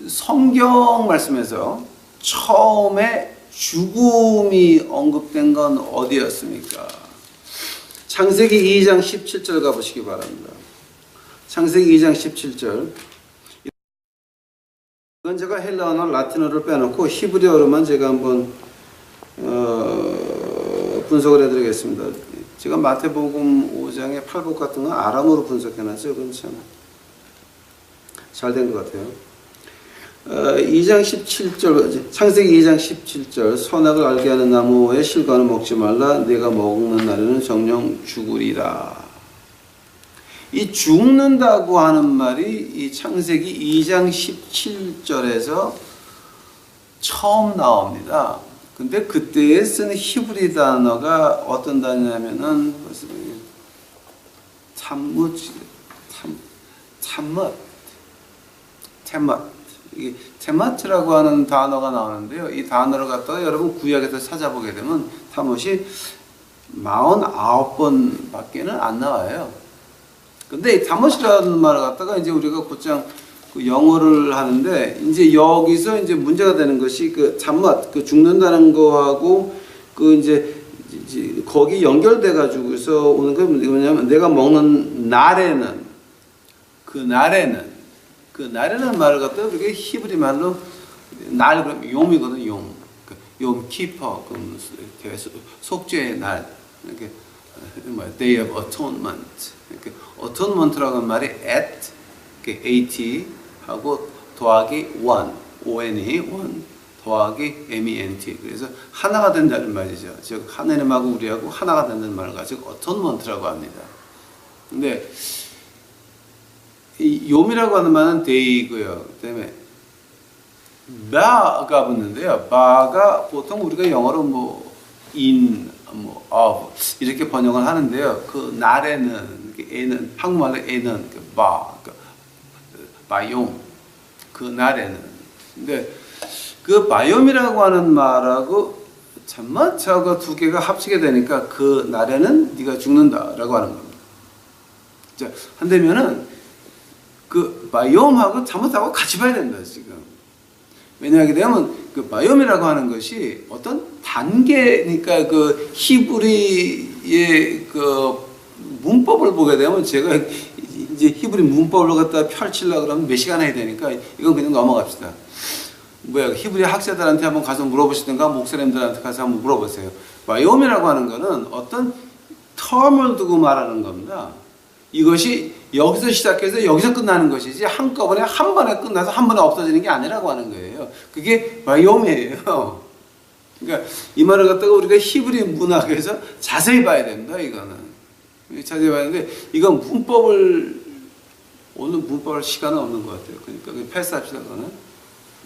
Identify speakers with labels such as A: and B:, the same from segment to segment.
A: 성경 말씀에서 처음에 죽음이 언급된 건 어디였습니까? 창세기 2장 17절 가보시기 바랍니다. 창세기 2장 17절. 이건 제가 헬라어나 라틴어를 빼놓고 히브리어로만 제가 한번 분석을 해드리겠습니다. 제가 마태복음 5장의 팔복 같은 건 아람어로 분석해놨죠. 그건 참 잘 된 것 같아요. 2장 17절, 창세기 2장 17절, 선악을 알게 하는 나무의 실과는 먹지 말라. 내가 먹는 날에는 정령 죽으리라. 이 죽는다고 하는 말이 이 창세기 2장 17절에서 처음 나옵니다. 근데 그때에 쓴 히브리 단어가 어떤 단어냐면은 이게 테마트라고 하는 단어가 나오는데요. 이 단어를 갖다가 여러분 구약에서 찾아보게 되면 타못이 49번밖에는 안 나와요. 근데 이 타못이라는 말을 갖다가 이제 우리가 곧장 그 영어를 하는데 이제 여기서 이제 문제가 되는 것이 그 잠맛, 그 죽는다는 거하고 그 이제 거기 연결돼 가지고서 오는 게 뭐냐면 내가 먹는 날에는 그 날에는 말을 갖다가 우리가 히브리 말로 날 그러면 용이거든. 용 키퍼 그 속죄의 날 이렇게 Day of Atonement 이렇게 Atonement라고 하는 말이 at at 하고 더하기 one one 더하기 ment 그래서 하나가 된다는 말이죠. 즉 하나님하고 우리하고 하나가 된다는 말을 가지고 Atonement라고 합니다. 근데 이 욤이라고 하는 말은 day이고요. 그다음에 바가 붙는데요. 바가 보통 우리가 영어로 in, of 이렇게 번역을 하는데요. 그 날에는 에는 한국말로 에는 바욤 그 날에는. 근데 그 바욤이라고 하는 말하고 잠깐만 두 개가 합치게 되니까 그 날에는 네가 죽는다라고 하는 겁니다. 자, 한다면은 그 바이옴하고 잠못하고 같이 봐야 된다 지금. 왜냐하게 되면 그 바이옴이라고 하는 것이 어떤 단계니까 그 히브리의 그 문법을 보게 되면 제가 이제 히브리 문법을 갖다 펼치려고 그러면 몇 시간 해야 되니까 이건 그냥 넘어갑시다. 히브리 학자들한테 한번 가서 물어보시든가 목사님들한테 가서 한번 물어보세요. 바이옴이라고 하는 거는 어떤 텀을 두고 말하는 겁니다. 이것이 여기서 시작해서 여기서 끝나는 것이지 한꺼번에 한 번에 끝나서 한 번에 없어지는 게 아니라고 하는 거예요. 그게 바이옴이에요. 그러니까 이 말을 갖다가 우리가 히브리 문학에서 자세히 봐야 됩니다. 이거는 자세히 봐야 되는데 이건 문법을 오늘 문법할 시간은 없는 것 같아요. 그러니까 패스합시다. 그거는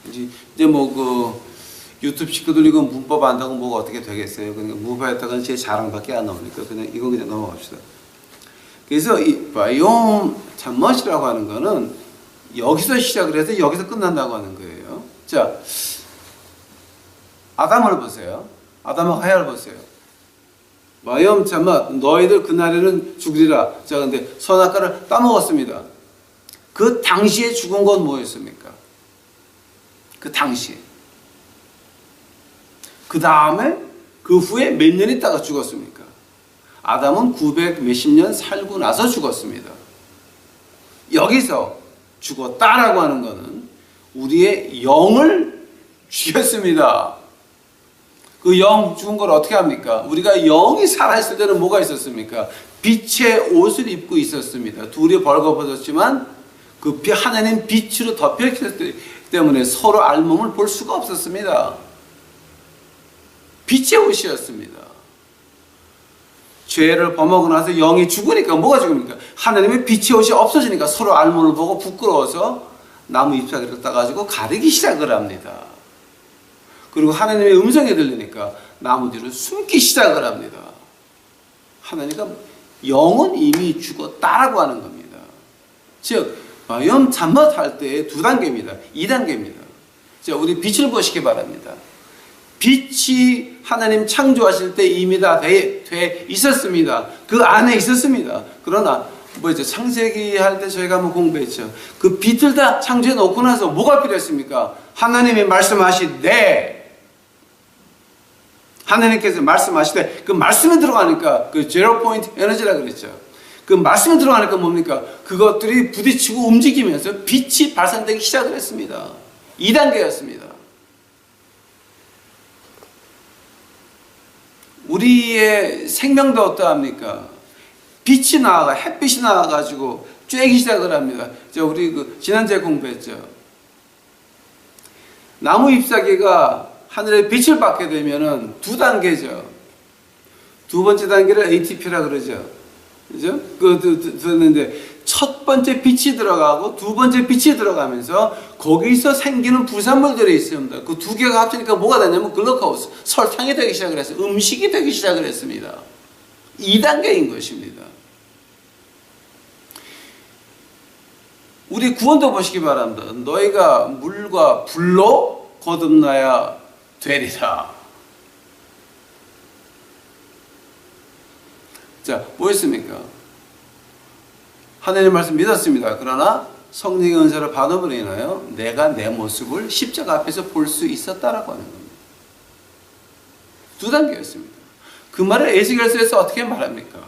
A: 이제 그 유튜브 식구들 이건 문법 안다고 뭐가 어떻게 되겠어요. 그러니까 문법했다가는 제 자랑밖에 안 나오니까 그냥 이건 그냥 넘어갑시다. 그래서 이 바이옴 잠멋이라고 하는 거는 여기서 시작을 해서 여기서 끝난다고 하는 거예요. 자, 아담을 보세요. 아담하고 하야를 보세요. 바이옴 잠멋 너희들 그날에는 죽으리라. 자, 근데 선악과를 따먹었습니다. 그 당시에 죽은 건 뭐였습니까? 그 당시에. 그 다음에 그 후에 몇 년 있다가 죽었습니까? 아담은 900 몇십 년 살고 나서 죽었습니다. 여기서 죽었다라고 하는 것은 우리의 영을 죽였습니다. 그 영 죽은 걸 어떻게 합니까? 우리가 영이 살아있을 때는 뭐가 있었습니까? 빛의 옷을 입고 있었습니다. 둘이 벌거벗었지만 그 하나님 빛으로 덮여있기 때문에 서로 알몸을 볼 수가 없었습니다. 빛의 옷이었습니다. 죄를 범하고 나서 영이 죽으니까 뭐가 죽습니까? 하나님의 빛의 옷이 없어지니까 서로 알몸을 보고 부끄러워서 나무 잎사귀를 따가지고 가리기 시작을 합니다. 그리고 하나님의 음성이 들리니까 나무 뒤로 숨기 시작을 합니다. 하나님과 영은 이미 죽었다라고 하는 겁니다. 즉 바이옴 잠못 할 때의 2단계입니다. 2단계입니다. 자, 우리 빛을 보시기 바랍니다. 빛이 하나님 창조하실 때 이미 다 돼 있었습니다. 그 안에 있었습니다. 그러나 뭐였죠? 창세기 할 때 저희가 한번 공부했죠. 그 빛을 다 창조해 놓고 나서 뭐가 필요했습니까? 하나님이 말씀하시되, 하나님께서 말씀하시되, 그 말씀에 들어가니까 그 제로 포인트 에너지라 그랬죠. 그 말씀에 들어가니까 뭡니까? 그것들이 부딪히고 움직이면서 빛이 발산되기 시작을 했습니다. 2단계였습니다. 우리의 생명도 어떠합니까? 빛이 나와가, 햇빛이 나와가지고 쬐기 시작을 합니다. 우리 지난주에 공부했죠. 나무 잎사귀가 하늘에 빛을 받게 되면은 2단계죠. 두 번째 단계를 ATP라 그러죠. 그죠? 듣는데 첫 번째 빛이 들어가고 두 번째 빛이 들어가면서 거기서 생기는 부산물들이 있습니다. 그 두 개가 합치니까 뭐가 되냐면 글루코스, 설탕이 되기 시작을 했어요. 음식이 되기 시작을 했습니다. 2단계인 것입니다. 우리 구원도 보시기 바랍니다. 너희가 물과 불로 거듭나야 되리라. 자, 뭐였습니까? 하나님의 말씀 믿었습니다. 그러나 성령의 은사를 받음으로 인하여 내가 내 모습을 십자가 앞에서 볼 수 있었다라고 하는 겁니다. 2단계였습니다. 그 말을 에스겔서에서 어떻게 말합니까?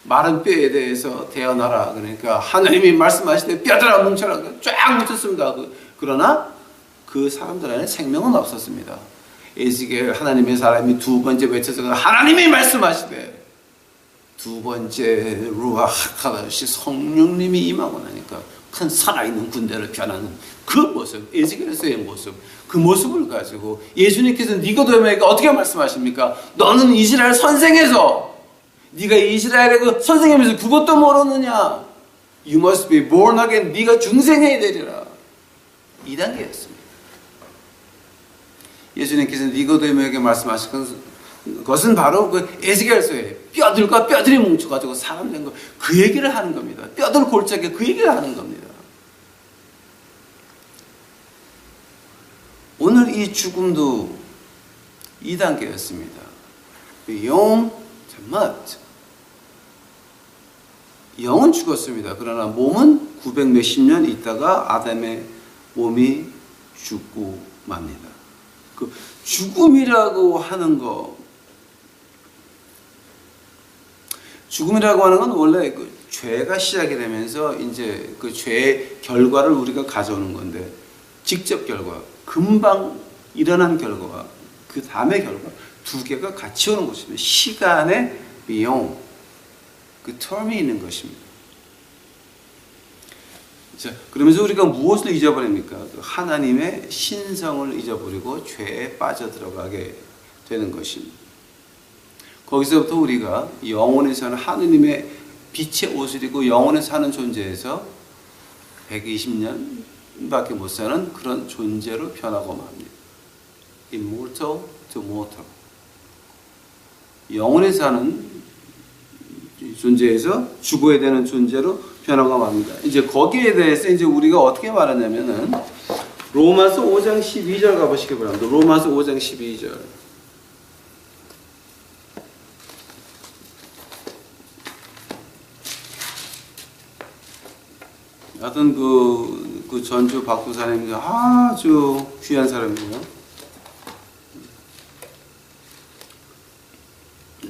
A: 마른 뼈에 대해서 태어나라. 그러니까 하나님이 말씀하시되 뼈들아 뭉쳐라. 쫙 뭉쳤습니다. 그러나 그 사람들 안에 생명은 없었습니다. 에스겔 하나님의 사람이 두 번째 외쳐서 하나님이 말씀하시되 두 번째 루아하카다시 성령님이 임하고 나니까 큰 살아있는 군대를 변하는 그 모습, 에스겔에서의 모습, 그 모습을 가지고 예수님께서 니고데모에게 어떻게 말씀하십니까? 너는 이스라엘 선생에서 네가 이스라엘의 그 선생님에서 그것도 모르느냐? You must be born again. 네가 중생해야 되리라. 2단계였습니다. 예수님께서 니고데모에게 말씀하신 것은 바로 그 에스겔서에 뼈들과 뼈들이 뭉쳐가지고 사람 된 거, 그 얘기를 하는 겁니다. 뼈들 골짜기에 그 얘기를 하는 겁니다. 오늘 이 죽음도 2단계였습니다. 영은 죽었습니다. 그러나 몸은 900 몇십 년 있다가 아담의 몸이 죽고 맙니다. 그 죽음이라고 하는 거, 죽음이라고 하는 건 원래 그 죄가 시작이 되면서 이제 그 죄의 결과를 우리가 가져오는 건데, 직접 결과, 금방 일어난 결과와 그 다음의 결과, 두 개가 같이 오는 것입니다. 시간의 비용, 그 텀이 있는 것입니다. 자, 그러면서 우리가 무엇을 잊어버립니까? 하나님의 신성을 잊어버리고 죄에 빠져들어가게 되는 것입니다. 거기서부터 우리가 영원에 사는 하느님의 빛의 옷을 입고 영원에 사는 존재에서 120년밖에 못 사는 그런 존재로 변하고 맙니다. Immortal to mortal. 영원에 사는 존재에서 죽어야 되는 존재로 변화가 맙니다. 이제 거기에 대해서 이제 우리가 어떻게 말하냐면은 로마서 5장 12절 가보시기 바랍니다. 로마서 5장 12절. 하여튼 그 전주 박도사님이 아주 귀한 사람이에요.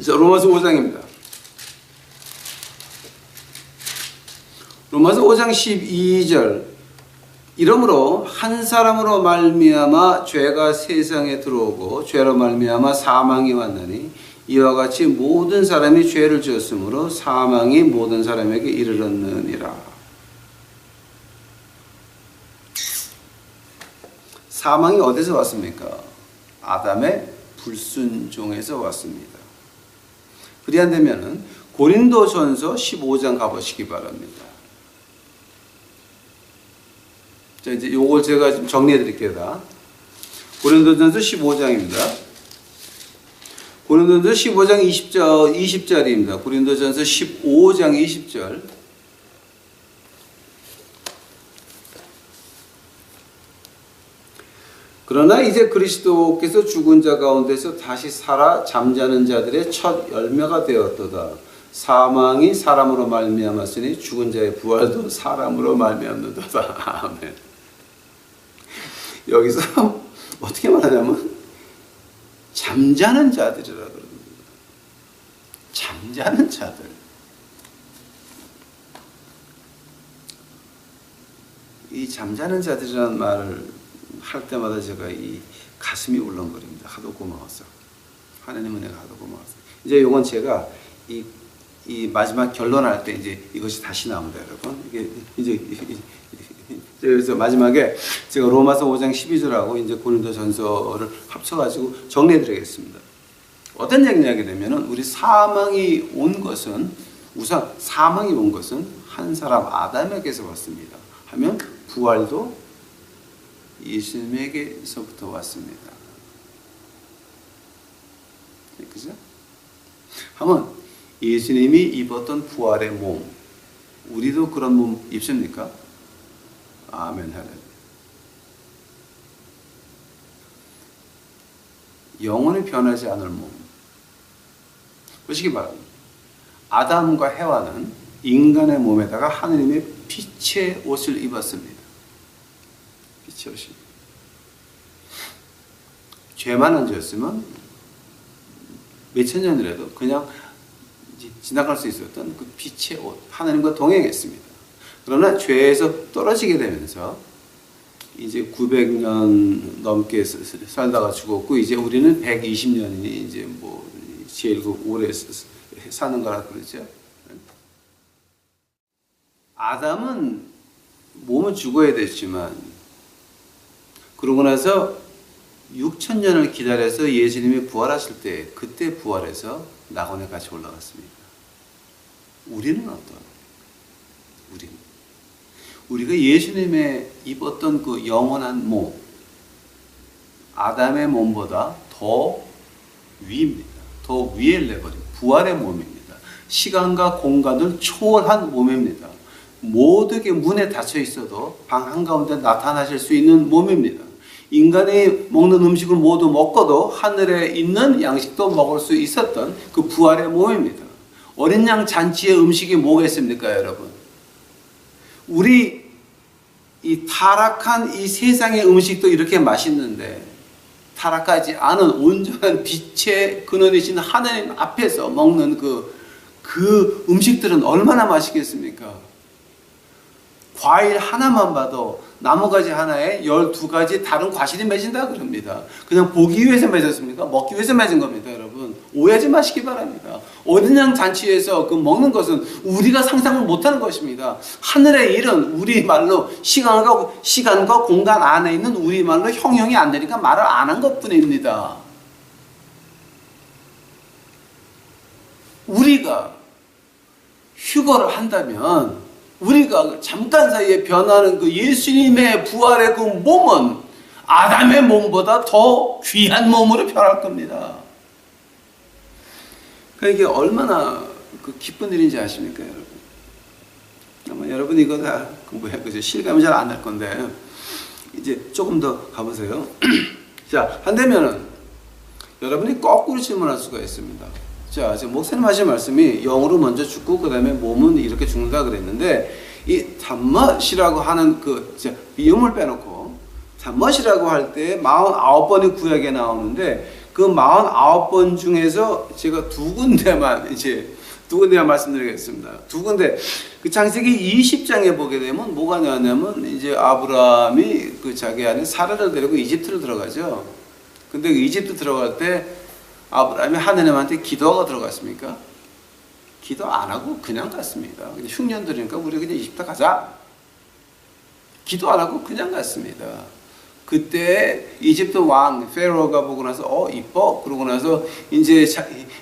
A: 자, 로마서 5장입니다. 로마서 5장 12절. 이러므로 한 사람으로 말미암아 죄가 세상에 들어오고 죄로 말미암아 사망이 왔나니 이와 같이 모든 사람이 죄를 지었으므로 사망이 모든 사람에게 이르렀느니라. 사망이 어디서 왔습니까? 아담의 불순종에서 왔습니다. 그리 안되면은 고린도전서 15장 가보시기 바랍니다. 자, 이제 요걸 제가 좀 정리해 드릴게요. 다. 고린도전서 15장입니다. 고린도전서 15장 20절입니다. 고린도전서 15장 20절. 그러나 이제 그리스도께서 죽은 자 가운데서 다시 살아 잠자는 자들의 첫 열매가 되었도다. 사망이 사람으로 말미암았으니 죽은 자의 부활도 사람으로 말미암는도다. 아멘. 여기서 어떻게 말하냐면 잠자는 자들이라 그럽니다. 잠자는 자들. 이 잠자는 자들이라는 말을 할 때마다 제가 이 가슴이 울렁거립니다. 하도 고마워서. 하나님 은혜가 하도 고마워서. 이제 이건 제가 이 마지막 결론할 때 이제 이것이 다시 나옵니다, 여러분. 이게 이제 그래서 마지막에 제가 로마서 5장 12절하고 이제 고린도전서를 합쳐가지고 정리해드리겠습니다. 어떤 얘기냐게 되면은 우리 사망이 온 것은 우선 사망이 온 것은 한 사람 아담에게서 왔습니다. 하면 부활도 예수님에게서부터 왔습니다. 그죠? 하면 예수님이 입었던 부활의 몸, 우리도 그런 몸 입습니까? 아멘 할렐루야. 영원히 변하지 않을 몸. 보시기 바랍니다. 아담과 해와는 인간의 몸에다가 하느님의 빛의 옷을 입었습니다. 빛의 옷이. 죄만 안 지었으면 몇천 년이라도 그냥 지나갈 수 있었던 그 빛의 옷, 하나님과 동행했습니다. 그러나 죄에서 떨어지게 되면서 이제 900년 넘게 살다가 죽었고, 이제 우리는 120년이 이제 뭐 제일 오래 사는 거라 그러죠. 아담은 몸은 죽어야 됐지만, 그러고 나서 6,000년을 기다려서 예수님이 부활하실 때, 그때 부활해서 낙원에 같이 올라갔습니다. 우리는 어떤? 우리가 예수님의 입었던 그 영원한 몸, 아담의 몸보다 더 위입니다. 더 위에 레벨이 부활의 몸입니다. 시간과 공간을 초월한 몸입니다. 모두에게 문에 닫혀 있어도 방 한가운데 나타나실 수 있는 몸입니다. 인간이 먹는 음식을 모두 먹고도 하늘에 있는 양식도 먹을 수 있었던 그 부활의 몸입니다. 어린 양 잔치의 음식이 뭐겠습니까, 여러분? 우리 이 타락한 이 세상의 음식도 이렇게 맛있는데, 타락하지 않은 온전한 빛의 근원이신 하나님 앞에서 먹는 그 음식들은 얼마나 맛있겠습니까? 과일 하나만 봐도 나무가지 하나에 12가지 다른 과실이 맺은다 그럽니다. 그냥 보기 위해서 맺었습니까? 먹기 위해서 맺은 겁니다, 여러분. 오해하지 마시기 바랍니다. 어린 양 잔치에서 그 먹는 것은 우리가 상상을 못하는 것입니다. 하늘의 일은 우리말로 시간과 공간 안에 있는 우리말로 형용이 안 되니까 말을 안 한 것뿐입니다. 우리가 휴거를 한다면, 우리가 잠깐 사이에 변하는 그 예수님의 부활의 그 몸은 아담의 몸보다 더 귀한 몸으로 변할 겁니다. 그러니까 이게 얼마나 그 기쁜 일인지 아십니까, 여러분? 아마 여러분 이거 다 실감이 잘 안 날 건데, 이제 조금 더 가보세요. 자, 한다면은 여러분이 거꾸로 질문할 수가 있습니다. 자, 지금 목사님 하신 말씀이 영으로 먼저 죽고 그 다음에 몸은 이렇게 죽는다 그랬는데, 이 잠멋이라고 하는 비음을 빼놓고 잠멋이라고 할 때 49번이 구약에 나오는데, 그 49번 중에서 제가 두 군데만 말씀드리겠습니다. 두 군데. 그 창세기 20장에 보게 되면 뭐가 나왔냐면, 이제 아브라함이 그 자기 아내 사라를 데리고 이집트를 들어가죠. 근데 그 이집트 들어갈 때 아브라함이 하느님한테 기도하고 들어갔습니까? 기도 안 하고 그냥 갔습니다. 흉년들이니까 우리 그냥 이집트 가자. 기도 안 하고 그냥 갔습니다. 그때 이집트 왕 페로가 보고 나서 이뻐. 그러고 나서 이제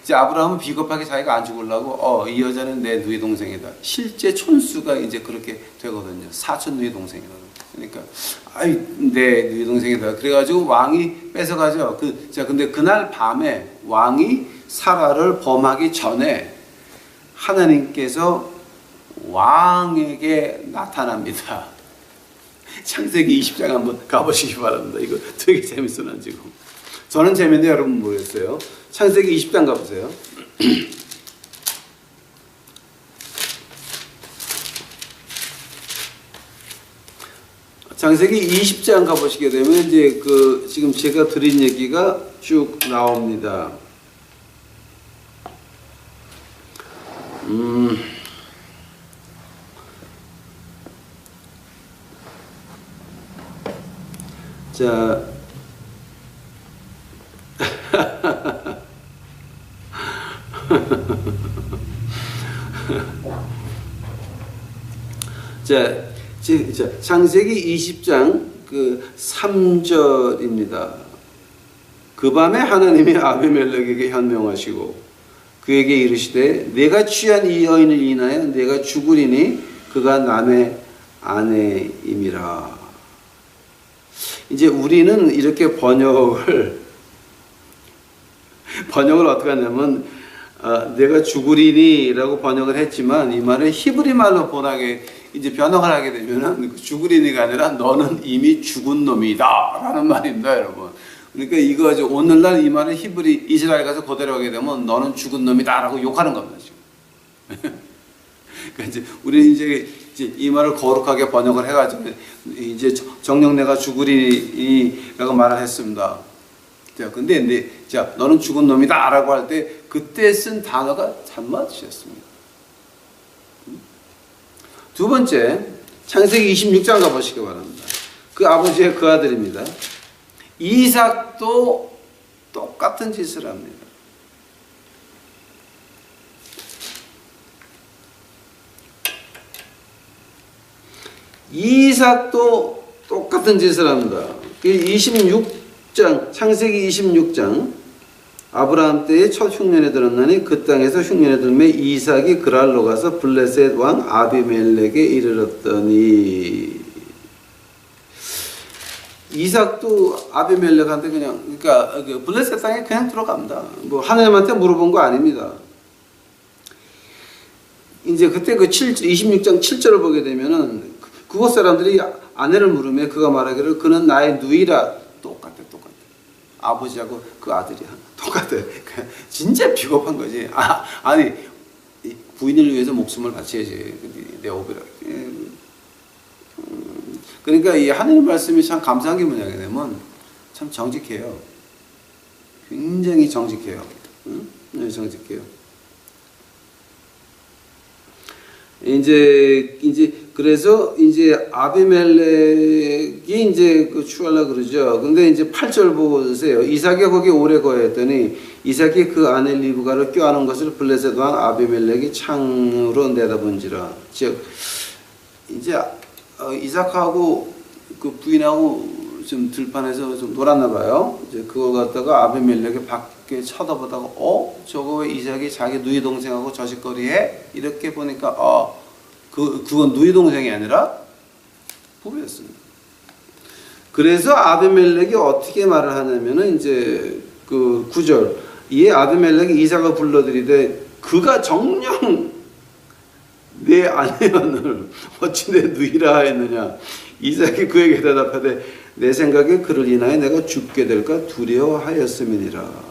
A: 아브라함은 비겁하게 자기가 안 죽으려고 이 여자는 내 누이 동생이다. 실제 촌수가 이제 그렇게 되거든요. 사촌 누이 동생이다. 그러니까 내 누이 동생이다. 그래가지고 왕이 뺏어가죠. 근데 그날 밤에 왕이 사라를 범하기 전에 하나님께서 왕에게 나타납니다. 창세기 20장 한번 가보시기 바랍니다. 이거 되게 재밌어요, 지금. 저는 재밌는데 여러분 모르겠어요. 창세기 20장 가보세요. 창세기 20장 가보시게 되면 이제 그 지금 제가 드린 얘기가 쭉 나옵니다. 자, 자, 창세기 20장 그 3절입니다. 그 밤에 하나님이 아비멜렉에게 현명하시고 그에게 이르시되 내가 취한 이 여인을 인하여 내가 죽으리니 그가 남의 아내임이라. 이제 우리는 이렇게 번역을 어떻게 하냐면 내가 죽으리니라고 번역을 했지만 이 말을 히브리 말로 번역에 이제 변형을 하게 되면은 죽으리니가 아니라 너는 이미 죽은 놈이다라는 말입니다, 여러분. 그러니까 이거 오늘날 이 말을 히브리 이스라엘 가서 그대로 하게 되면 너는 죽은 놈이다라고 욕하는 겁니다, 지금. 그러니까 이제 우리 이제 이 말을 거룩하게 번역을 해가지고 이제 정녕 내가 죽으리라고 말을 했습니다. 자, 근데 자 너는 죽은 놈이다라고 할 때 그때 쓴 단어가 잘맞으셨습니다. 두 번째 창세기 26장 가보시기 바랍니다. 그 아버지의 그 아들입니다. 이삭도 똑같은 짓을 합니다. 이삭도 똑같은 짓을 합니다. 26장 창세기 26장 아브라함 때에 첫 흉년에 들었나니 그 땅에서 흉년에 들매 이삭이 그랄로 가서 블레셋 왕 아비멜렉에 이르렀더니. 이삭도 아비멜렉한테 그러니까 그 블레셋 땅에 그냥 들어갑니다. 뭐 하나님한테 물어본 거 아닙니다. 이제 그때 그 26장 7절을 보게 되면은 그곳 사람들이 아내를 물으며 그가 말하기를 그는 나의 누이라. 똑같아. 아버지하고 그 아들이야. 똑같아. 진짜 비겁한 거지. 아니 부인을 위해서 목숨을 바쳐야지. 내 오비라. 그러니까 이 하나님 말씀이 참 감사한 게 뭐냐면 참 정직해요. 굉장히 정직해요. 정직해요. 그래서 아비멜렉이 그 취하려고 그러죠. 근데 8절 보세요. 이삭이 거기 오래 거했더니 이삭이 그 아내 리브가를 껴안은 것을 블레셋 왕 아비멜렉이 창으로 내다본지라. 즉 이삭하고 그 부인하고 좀 들판에서 좀 놀았나 봐요. 이제 그걸 갖다가 아비멜렉이 밖에 쳐다보다가 저거 왜 이삭이 자기 누이 동생하고 저식거리해? 이렇게 보니까 그건 누이 동생이 아니라 부부였습니다. 그래서 아비멜렉이 어떻게 말을 하냐면은 그 9절 이에 아비멜렉이 이삭을 불러들이되 그가 정녕 내 아내였느를 어찌 내 누이라 하였느냐. 이삭이 그에게 대답하되 내 생각에 그를 인하여 내가 죽게 될까 두려워하였음이니라.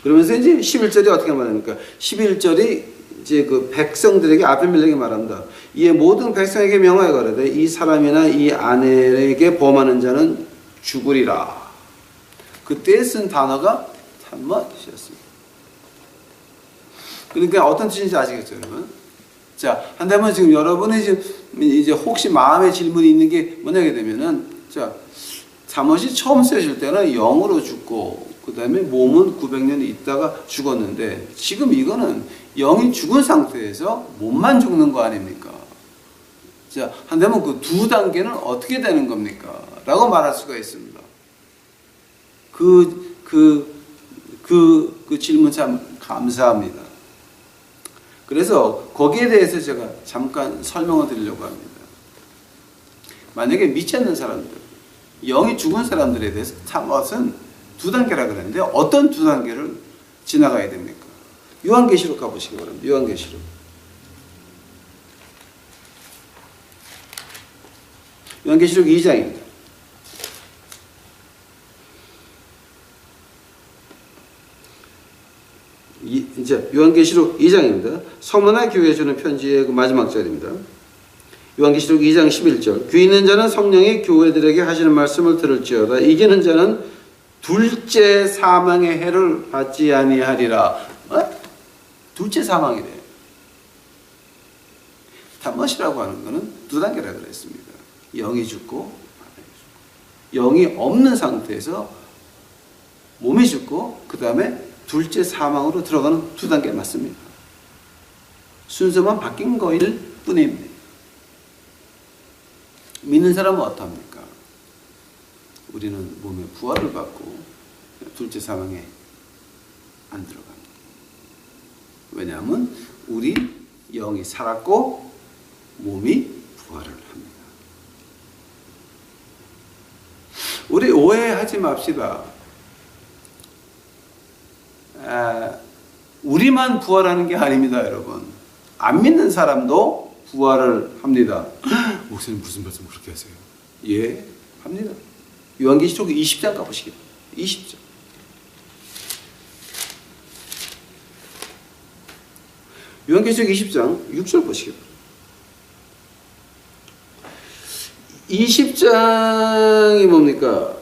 A: 그러면서 11절이 어떻게 말합니까? 11절이 그 백성들에게 아비멜렉이 말한다. 이에 모든 백성에게 명하여 가라되 이 사람이나 이 아내에게 범하는 자는 죽으리라. 그때 쓴 단어가 참맛이었습니다. 그러니까 어떤 뜻인지 아시겠죠, 여러분? 자, 한다면 지금 여러분이 이제 혹시 마음에 질문이 있는 게 뭐냐게 되면은, 자, 잠옷이 처음 쓰여질 때는 영으로 죽고, 그 다음에 몸은 900년 있다가 죽었는데, 지금 이거는 영이 죽은 상태에서 몸만 죽는 거 아닙니까? 자, 한다면 그 두 단계는 어떻게 되는 겁니까? 라고 말할 수가 있습니다. 그 질문 참 감사합니다. 그래서 거기에 대해서 제가 잠깐 설명을 드리려고 합니다. 만약에 믿지 않는 사람들, 영이 죽은 사람들에 대해서 참것은 두 단계라 그랬는데 어떤 두 단계를 지나가야 됩니까? 요한계시록 가보시기 바랍니다. 요한계시록 2장입니다. 이제 요한계시록 2장입니다. 서머나 교회에 주는 편지의 그 마지막 절입니다.
B: 요한계시록 2장 11절. 귀 있는 자는 성령이 교회들에게 하시는 말씀을 들을지어다. 이기는 자는 둘째 사망의 해를 받지 아니하리라. 둘째 사망이래. 타못이라고 하는 것은 두 단계라 그랬습니다. 영이 죽고 영이 없는 상태에서 몸이 죽고 그 다음에 둘째 사망으로 들어가는 두 단계 맞습니다. 순서만 바뀐 거일 뿐입니다. 믿는 사람은 어떻습니까? 우리는 몸의 부활을 받고 둘째 사망에 안 들어갑니다. 왜냐하면 우리 영이 살았고 몸이 부활을 합니다. 우리 오해하지 맙시다. 우리만 부활하는 게 아닙니다, 여러분. 안 믿는 사람도 부활을 합니다. 목사님 무슨 말씀 그렇게 하세요? 예, 합니다. 요한계시록 20장 가보시겠습니다. 20장. 요한계시록 20장 6절 보시겠습니다. 20장이 뭡니까?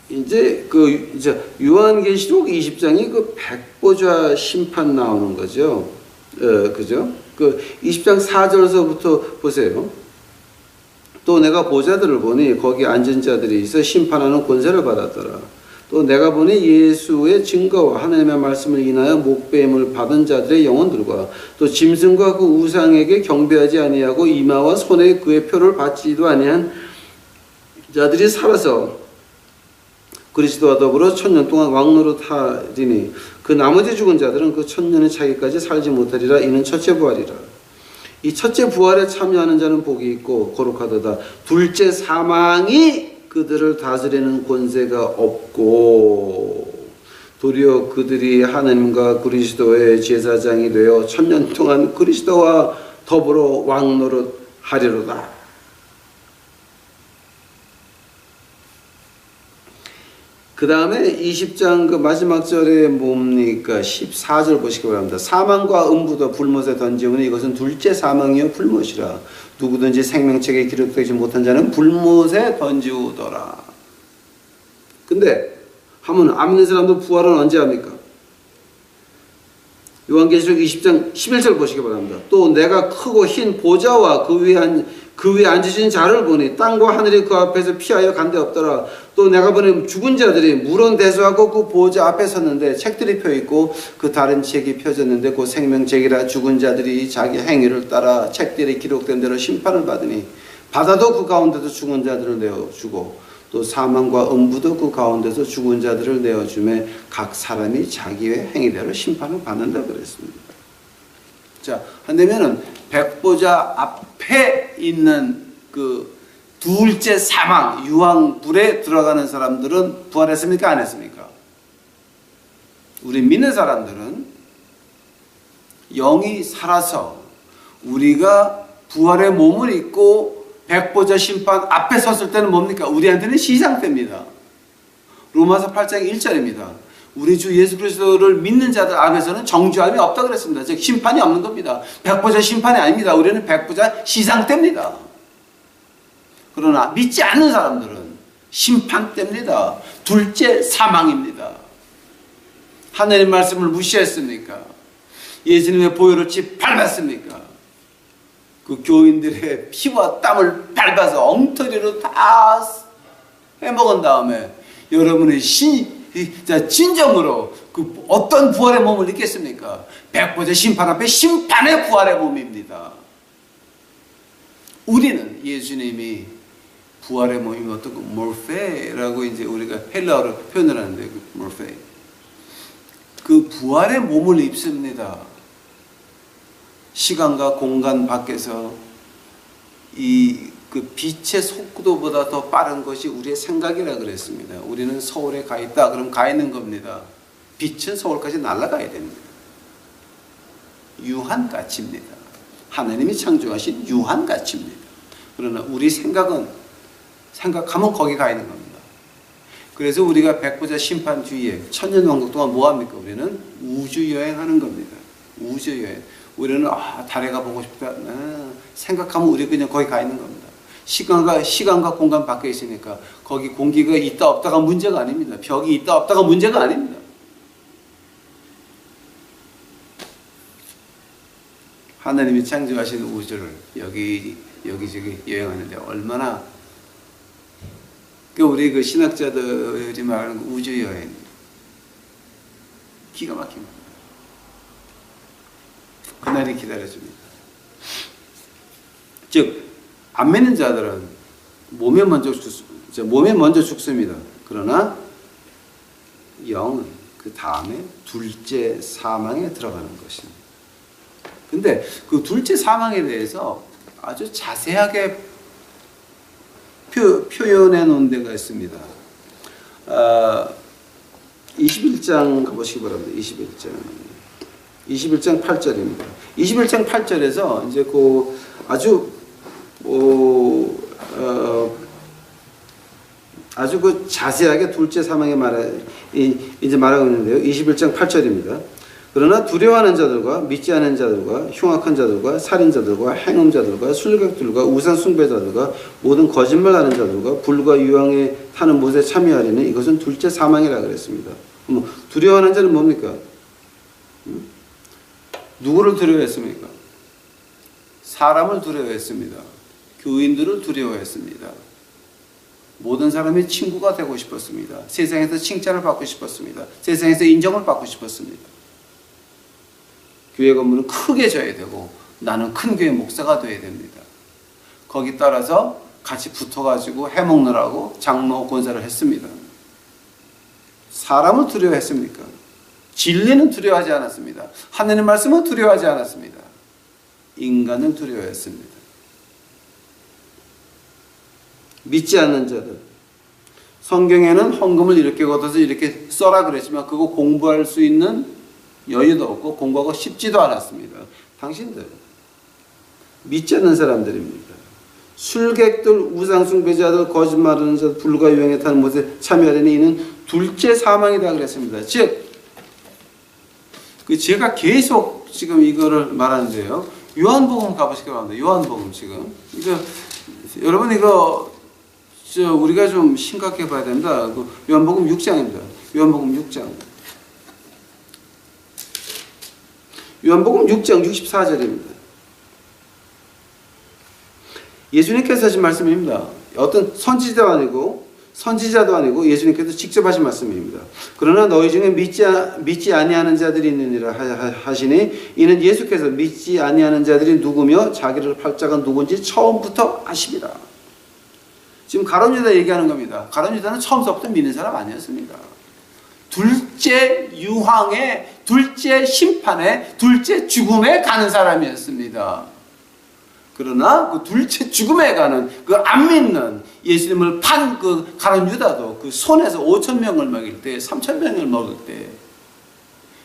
B: 이제 요한계시록 20장이 그 백보자 심판 나오는 거죠. 그죠? 그 20장 4절서부터 보세요. 또 내가 보좌들을 보니 거기 앉은 자들이 있어 심판하는 권세를 받았더라. 또 내가 보니 예수의 증거와 하나님의 말씀을 인하여 목배임을 받은 자들의 영혼들과 또 짐승과 그 우상에게 경배하지 아니하고 이마와 손에 그의 표를 받지도 아니한 자들이 살아서 그리스도와 더불어 1000년 동안 왕노릇하리니 그 나머지 죽은 자들은 그 1000년의 차기까지 살지 못하리라. 이는 첫째 부활이라. 이 첫째 부활에 참여하는 자는 복이 있고 거룩하도다. 둘째 사망이 그들을 다스리는 권세가 없고 도리어 그들이 하나님과 그리스도의 제사장이 되어 1000년 동안 그리스도와 더불어 왕노릇하리로다. 그 다음에 20장 그 마지막 절에 뭡니까? 14절 보시기 바랍니다. 사망과 음부도 불못에 던지오니 이것은 둘째 사망이요 불못이라. 누구든지 생명책에 기록되지 못한 자는 불못에 던지우더라. 근데 하면 안 믿는 사람도 부활은 언제 합니까? 요한계시록 20장 11절 보시기 바랍니다. 또 내가 크고 흰 보좌와 그 위에 앉으신 자를 보니 땅과 하늘이 그 앞에서 피하여 간데 없더라. 또 내가 보니 죽은 자들이 물은 대수하고 그 보좌 앞에 섰는데 책들이 펴있고 그 다른 책이 펴졌는데 그 생명책이라. 죽은 자들이 자기 행위를 따라 책들이 기록된 대로 심판을 받으니 바다도 그 가운데서 죽은 자들을 내어주고 또 사망과 음부도 그 가운데서 죽은 자들을 내어주매 각 사람이 자기의 행위대로 심판을 받는다 그랬습니다. 자, 한다면은 백보자 앞에 있는 그 둘째 사망, 유황불에 들어가는 사람들은 부활했습니까? 안 했습니까? 우리 믿는 사람들은 영이 살아서 우리가 부활의 몸을 입고 백보자 심판 앞에 섰을 때는 뭡니까? 우리한테는 시상때입니다. 로마서 8장 1절입니다. 우리 주 예수 그리스도를 믿는 자들 앞에서는 정죄함이 없다 그랬습니다. 즉 심판이 없는 겁니다. 백보자 심판이 아닙니다. 우리는 백보자 시상때입니다. 그러나 믿지 않는 사람들은 심판때입니다. 둘째 사망입니다. 하나님 말씀을 무시했습니까? 예수님의 보혈을 밟았습니까? 그 교인들의 피와 땀을 밟아서 엉터리로 다 해먹은 다음에 여러분의 진정으로 그 어떤 부활의 몸을 입겠습니까? 백보자 심판 앞에 심판의 부활의 몸입니다. 우리는 예수님이 부활의 몸이 어떤 그 몰페라고 이제 우리가 헬라어로 표현을 하는데 그 몰페 그 부활의 몸을 입습니다. 시간과 공간 밖에서 그 빛의 속도보다 더 빠른 것이 우리의 생각이라 그랬습니다. 우리는 서울에 가 있다. 그럼 가 있는 겁니다. 빛은 서울까지 날아가야 됩니다. 유한가치입니다. 하나님이 창조하신 유한가치입니다. 그러나 우리 생각하면 거기 가 있는 겁니다. 그래서 우리가 백보자 심판 뒤에 천년왕국 동안 뭐합니까? 우리는 우주여행하는 겁니다. 우주여행.
A: 우리는 달에 가보고 싶다. 생각하면 우리 그냥 거기 가 있는 겁니다. 시간과 공간 밖에 있으니까 거기 공기가 있다 없다가 문제가 아닙니다. 벽이 있다 없다가 문제가 아닙니다. 하나님이 창조하신 우주를 여기저기 여행하는데 얼마나 우리 그 신학자들이 말하는 그 우주 여행 기가 막힙니다. 그날이 기다려집니다. 즉 안 믿는 자들은 몸에 먼저 죽습니다. 그러나 영은 그 다음에 둘째 사망에 들어가는 것입니다. 근데 그 둘째 사망에 대해서 아주 자세하게 표현해 놓은 데가 있습니다. 21장 가보시기 바랍니다. 21장 8절입니다. 21장 8절에서 이제 그 아주 아주 그 자세하게 둘째 사망에 이제 말하고 있는데요. 21장 8절입니다. 그러나 두려워하는 자들과 믿지 않는 자들과 흉악한 자들과 살인자들과 행음자들과 술객들과 우상 숭배자들과 모든 거짓말하는 자들과 불과 유황에 타는 못에 참여하리는 이것은 둘째 사망이라 그랬습니다. 두려워하는 자는 뭡니까? 누구를 두려워했습니까? 사람을 두려워했습니다. 교인들을 두려워했습니다. 모든 사람이 친구가 되고 싶었습니다. 세상에서 칭찬을 받고 싶었습니다. 세상에서 인정을 받고 싶었습니다. 교회 건물은 크게 져야 되고 나는 큰 교회 목사가 돼야 됩니다. 거기 따라서 같이 붙어가지고 해먹느라고 장로 권사를 했습니다. 사람을 두려워했습니까? 진리는 두려워하지 않았습니다. 하나님 말씀은 두려워하지 않았습니다. 인간을 두려워했습니다. 믿지 않는 자들. 성경에는 헌금을 이렇게 걷어서 이렇게 써라 그랬지만 그거 공부할 수 있는 여유도 없고 공부하고 싶지도 않았습니다. 당신들 믿지 않는 사람들입니다. 술객들, 우상숭배자들, 거짓말하는 자들, 불과 유행에 타는 못에 참여하려니 이는 둘째 사망이다 그랬습니다. 즉 제가 계속 지금 이거를 말하는데요. 요한복음 가보시기 바랍니다. 요한복음 지금 여러분 이거 우리가 좀 심각해 봐야 된다. 요한복음 6장입니다. 요한복음 6장. 요한복음 6장 64절입니다. 예수님께서 하신 말씀입니다. 어떤 선지자도 아니고 예수님께서 직접 하신 말씀입니다. 그러나 너희 중에 믿지 아니하는 자들이 있느니라 하시니 이는 예수께서 믿지 아니하는 자들이 누구며 자기를 팔 자가 누군지 처음부터 아십니다. 지금 가룟 유다 얘기하는 겁니다. 가룟 유다는 처음부터 믿는 사람 아니었습니다. 둘째 유황에, 둘째 심판에, 둘째 죽음에 가는 사람이었습니다. 그러나 그 둘째 죽음에 가는 그 안 믿는 예수님을 판 그 가룟 유다도 그 손에서 5,000명을 먹일 때, 3,000명을 먹을 때,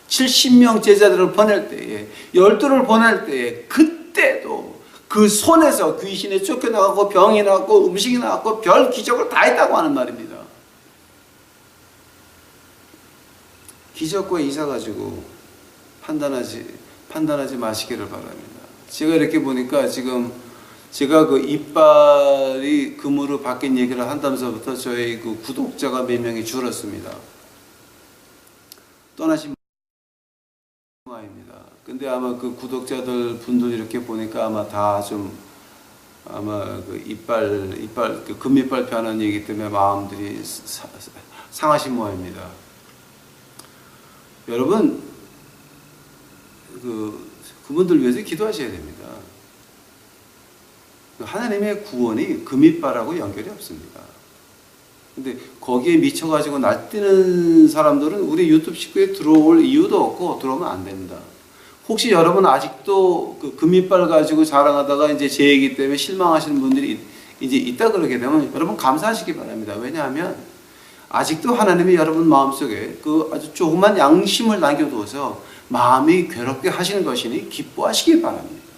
A: 70명 제자들을 보낼 때에, 12를 보낼 때에, 그때도 그 손에서 귀신이 쫓겨나가고 병이 나고 음식이 나고 별 기적을 다 했다고 하는 말입니다. 기적과 이사 가지고 판단하지 마시기를 바랍니다. 제가 이렇게 보니까 지금 제가 그 이빨이 금으로 바뀐 얘기를 한다면서부터 저희 그 구독자가 몇 명이 줄었습니다. 떠나신 분입니다. 근데 아마 그 구독자들 분들 이렇게 보니까 아마 다 좀 그 이빨 그 금이빨 변한 얘기 때문에 마음들이 상하신 모양입니다. 여러분 그분들 위해서 기도하셔야 됩니다. 하나님의 구원이 금이빨하고 연결이 없습니다. 근데 거기에 미쳐가지고 날뛰는 사람들은 우리 유튜브 식구에 들어올 이유도 없고 들어오면 안 됩니다. 혹시 여러분 아직도 그 금이빨 가지고 자랑하다가 이제 제 얘기 때문에 실망하시는 분들이 이제 있다 그러게 되면 여러분 감사하시기 바랍니다. 왜냐하면 아직도 하나님이 여러분 마음속에 그 아주 조그만 양심을 남겨두어서 마음이 괴롭게 하시는 것이니 기뻐하시기 바랍니다.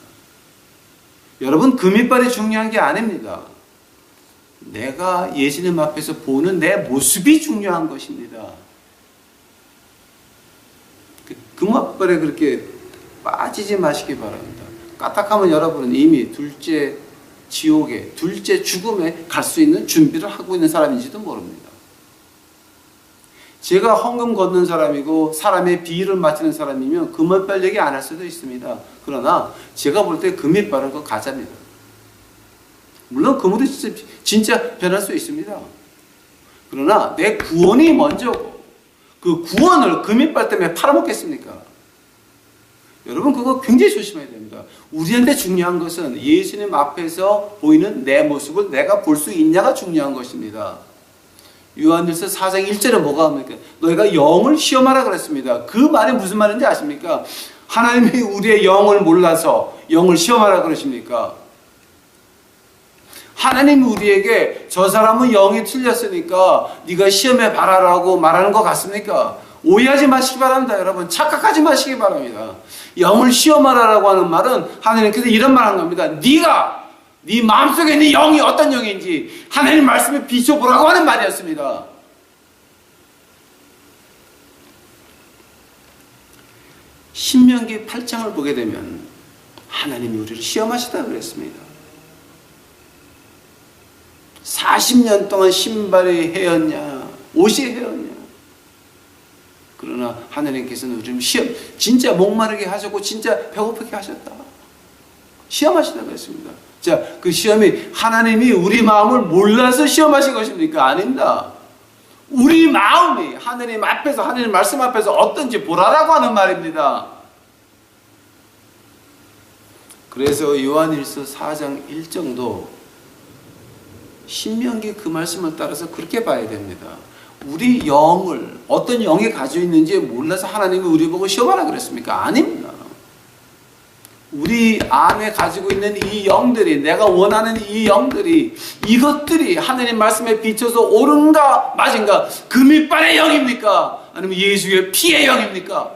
A: 여러분 금이빨이 중요한 게 아닙니다. 내가 예수님 앞에서 보는 내 모습이 중요한 것입니다. 금이빨에 그렇게 빠지지 마시기 바랍니다. 까딱하면 여러분은 이미 둘째 지옥에, 둘째 죽음에 갈 수 있는 준비를 하고 있는 사람인지도 모릅니다. 제가 헌금 걷는 사람이고 사람의 비위를 맞추는 사람이면 금은발 얘기 안 할 수도 있습니다. 그러나 제가 볼 때 금이빨은 그 가짜입니다. 물론 금으로 진짜 변할 수 있습니다. 그러나 내 구원이 먼저고 그 구원을 금이빨 때문에 팔아먹겠습니까? 여러분 그거 굉장히 조심해야 됩니다. 우리한테 중요한 것은 예수님 앞에서 보이는 내 모습을 내가 볼 수 있냐가 중요한 것입니다. 요한일서 4장 1절에 뭐가 합니까? 너희가 영을 시험하라 그랬습니다. 그 말이 무슨 말인지 아십니까? 하나님이 우리의 영을 몰라서 영을 시험하라 그러십니까? 하나님이 우리에게 저 사람은 영이 틀렸으니까 네가 시험해 봐라라고 말하는 것 같습니까? 오해하지 마시기 바랍니다. 여러분 착각하지 마시기 바랍니다. 영을 시험하라라고 하는 말은 하나님께서 이런 말 하는 겁니다. 네가 네 마음속에 있는 영이 어떤 영인지 하나님 말씀에 비춰보라고 하는 말이었습니다. 신명기 8장을 보게 되면 하나님이 우리를 시험하시다 그랬습니다. 40년 동안 신발이 헤었냐 옷이 헤었냐. 그러나 하나님께서는 우리를 진짜 목마르게 하셨고 진짜 배고프게 하셨다. 시험하시다 그랬습니다. 자, 그 시험이 하나님이 우리 마음을 몰라서 시험하신 것입니까? 아닙니다. 우리 마음이 하나님 앞에서 하나님 말씀 앞에서 어떤지 보라라고 하는 말입니다. 그래서 요한일서 4장 1장도 신명기 그 말씀을 따라서 그렇게 봐야 됩니다. 우리 영을 어떤 영이 가지고 있는지 몰라서 하나님이 우리 보고 시험하라 그랬습니까? 아닙니다. 우리 안에 가지고 있는 이 영들이 내가 원하는 이 영들이 이것들이 하나님 말씀에 비춰서 옳은가 맞은가 금이빨의 영입니까? 아니면 예수의 피의 영입니까?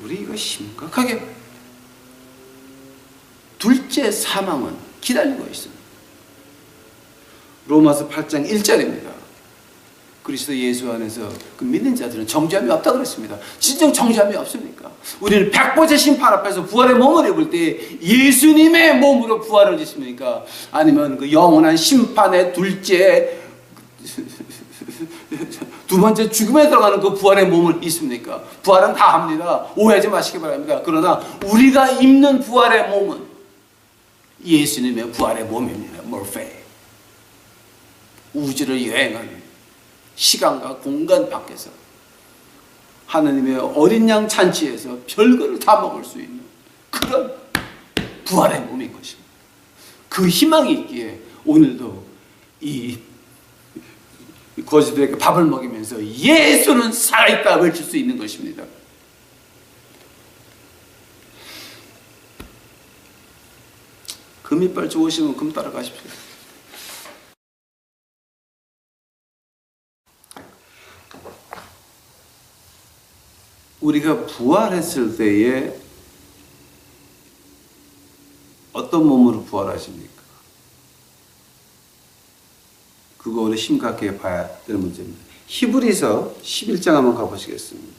A: 우리 이거 심각하게 둘째 사망은 기다리고 있습니다. 로마서 8장 1절입니다. 그리스도 예수 안에서 그 믿는 자들은 정죄함이 없다고 그랬습니다. 진정 정죄함이 없습니까? 우리는 백보제 심판 앞에서 부활의 몸을 입을 때 예수님의 몸으로 부활을 짓습니까? 아니면 그 영원한 심판의 둘째 두 번째 죽음에 들어가는 그 부활의 몸을 입습니까? 부활은 다 합니다. 오해하지 마시기 바랍니다. 그러나 우리가 입는 부활의 몸은 예수님의 부활의 몸입니다. 몰페. 우주를 여행하는 시간과 공간 밖에서 하나님의 어린 양 잔치에서 별거를 다 먹을 수 있는 그런 부활의 몸인 것입니다. 그 희망이 있기에 오늘도 이 거지들에게 밥을 먹이면서 예수는 살아있다 외칠 수 있는 것입니다. 금이빨 좋으시면 금 따라가십시오. 우리가 부활했을 때에 어떤 몸으로 부활하십니까? 그거를 심각하게 봐야 될 문제입니다. 히브리서 11장 한번 가보시겠습니다.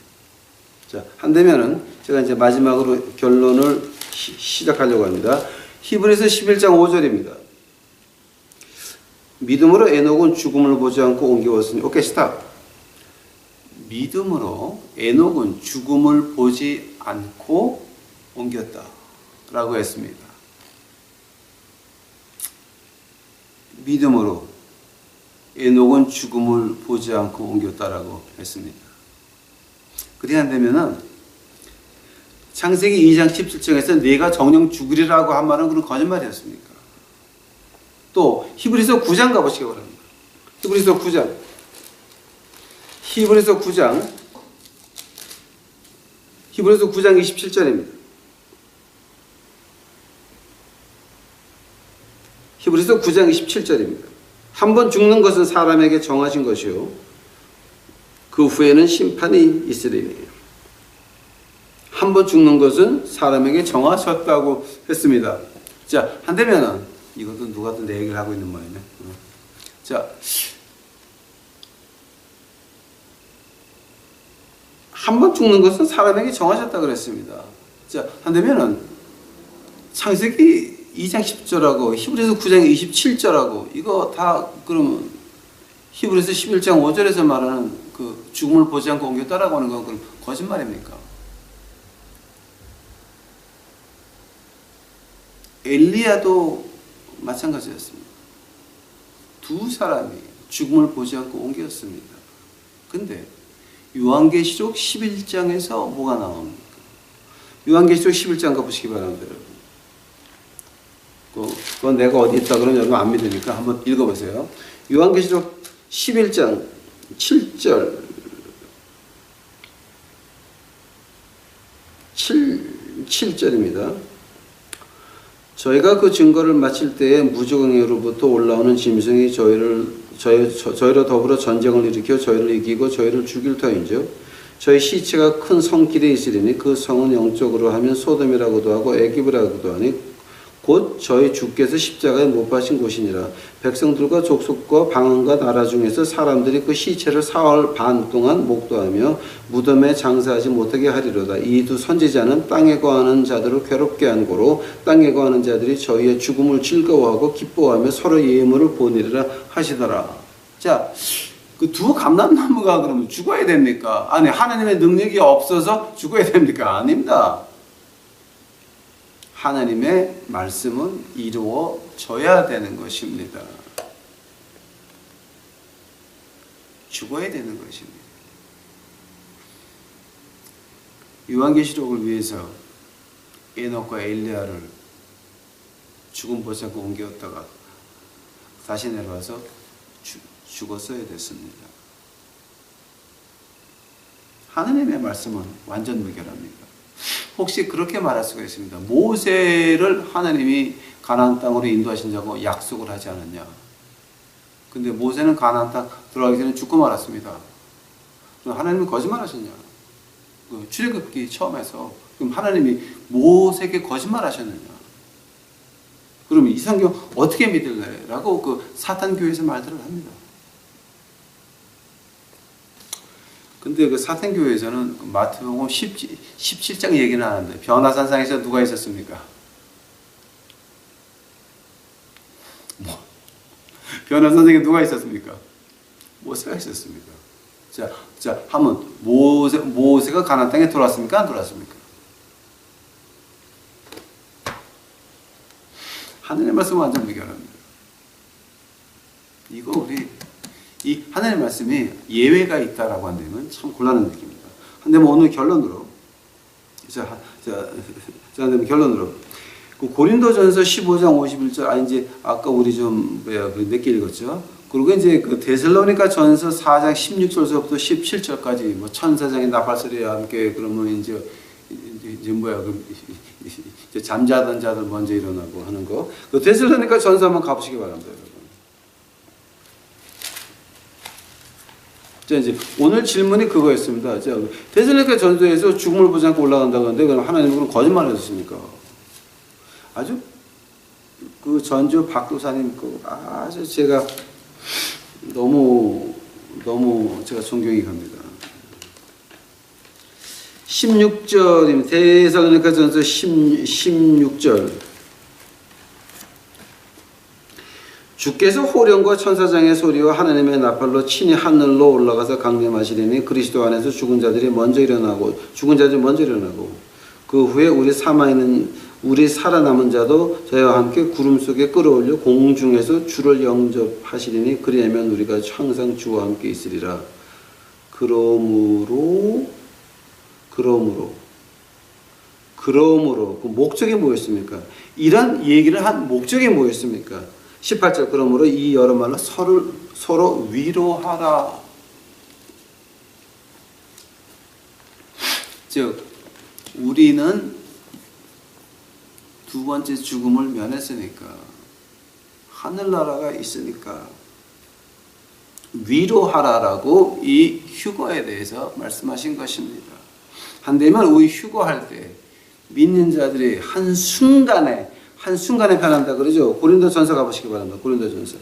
A: 자, 한다면은 제가 이제 마지막으로 결론을 시작하려고 합니다. 히브리서 11장 5절입니다. 믿음으로 에녹은 죽음을 보지 않고 옮겨왔으니 오케이 스탑. 믿음으로 에녹은 죽음을 보지 않고 옮겼다 라고 했습니다. 믿음으로 에녹은 죽음을 보지 않고 옮겼다라고 했습니다. 그렇게 한다면은 창세기 2장 17절에서 네가 정령 죽으리라고 한 말은 그런 거짓말이었습니까? 또 히브리서 9장 가보시기 바랍니다. 히브리서 9장 27절입니다. 히브리서 9장 27절입니다. 한 번 죽는 것은 사람에게 정하신 것이요 그 후에는 심판이 있으리니. 한 번 죽는 것은 사람에게 정하셨다고 했습니다. 자, 한다면은 이것도 누가 또 내 얘기를 하고 있는 모양이네. 자, 한 번 죽는 것은 사람에게 정하셨다 그랬습니다. 자, 한다면은 창세기 2장 10절하고 히브리서 9장 27절하고 이거 다 그러면 히브리서 11장 5절에서 말하는 그 죽음을 보지 않고 옮겼다라고 하는 건 그럼 거짓말입니까? 엘리야도 마찬가지였습니다. 두 사람이 죽음을 보지 않고 옮겼습니다. 근데 요한계시록 11장에서 뭐가 나옵니까? 요한계시록 11장 가보시기 바랍니다, 여러분. 그건 내가 어디 있다 그러면 여러분 안 믿으니까 한번 읽어보세요. 요한계시록 11장 7절 7절입니다. 저희가 그 증거를 마칠 때에 무저강에로부터 올라오는 짐승이 저희로 더불어 전쟁을 일으켜 저희를 이기고 저희를 죽일 터인즉 저희 시체가 큰 성길에 있으리니 그 성은 영적으로 하면 소돔이라고도 하고 애굽이라고도 하니 곧 저희 주께서 십자가에 못 박힌 곳이니라. 백성들과 족속과 방언과 나라 중에서 사람들이 그 시체를 사흘 반 동안 목도하며 무덤에 장사하지 못하게 하리로다. 이 두 선지자는 땅에 거하는 자들을 괴롭게 한 고로 땅에 거하는 자들이 저희의 죽음을 즐거워하고 기뻐하며 서로 예물을 보내리라 하시더라. 자, 그 두 감람나무가 그러면 죽어야 됩니까? 아니, 하나님의 능력이 없어서 죽어야 됩니까? 아닙니다. 하나님의 말씀은 이루어져야 되는 것입니다. 죽어야 되는 것입니다. 요한계시록을 위해서 에녹과 엘리야를 죽음 보지 않고 옮겼다가 다시 내려와서 죽었어야 됐습니다. 하나님의 말씀은 완전 무결합니다. 혹시 그렇게 말할 수가 있습니다. 모세를 하나님이 가나안 땅으로 인도하신 자고 약속을 하지 않았냐. 근데 모세는 가나안 땅 들어가기 전에 죽고 말았습니다. 그럼 하나님은 거짓말하셨냐. 출애굽기 처음에서 그럼 하나님이 모세에게 거짓말하셨느냐. 그럼 이 성경 어떻게 믿을래? 라고 그 사탄교회에서 말들을 합니다. 근데 그 사탄교회에서는 마태복음 17장 얘기는 하는데 변화산상에서 누가 있었습니까? 변화산상에 누가 있었습니까? 모세가 있었습니다. 자, 한번 모세가 가나안 땅에 들어왔습니까? 안 들어왔습니까? 하나님의 말씀은 완전 무결합니다. 이거 우리 이 하나님의 말씀이 예외가 있다라고 한다면 참 곤란한 느낌입니다. 근데 뭐 오늘 결론으로 결론으로 그 고린도전서 15장 51절 이제 아까 우리 좀 늦게 읽었죠. 그리고 이제 그 데살로니가전서 4장 16절부터 17절까지 뭐 천사장의 나팔소리와 함께 그러면 이제 이제 잠자던 자들 먼저 일어나고 하는 거. 그 데살로니가전서 한번 가보시기 바랍니다, 여러분. 자, 이제 오늘 질문이 그거였습니다. 자, 데살로니가 전서에서 죽음을 보지 않고 올라간다고 하는데 그럼 하나님은 그럼 거짓말을 하셨습니까? 아주 그 전주 박도사님 그 아주 제가 너무 제가 존경이 갑니다. 16절입니다. 데살로니가 전서 16절. 주께서 호령과 천사장의 소리와 하나님의 나팔로 친히 하늘로 올라가서 강림하시리니 그리스도 안에서 죽은 자들이 먼저 일어나고 그 후에 우리 살아남은 자도 저희와 함께 구름 속에 끌어올려 공중에서 주를 영접하시리니 그리하면 우리가 항상 주와 함께 있으리라. 그러므로 그 목적이 뭐였습니까? 이런 얘기를 한 목적이 뭐였습니까? 18절 그러므로 이 여러 말로 서로 위로하라. 즉 우리는 두 번째 죽음을 면했으니까 하늘나라가 있으니까 위로하라라고 이 휴거에 대해서 말씀하신 것입니다. 한데면 우리 휴거할 때 믿는 자들이 한순간에 변한다 그러죠. 고린도전서 가보시기 바랍니다. 고린도전서.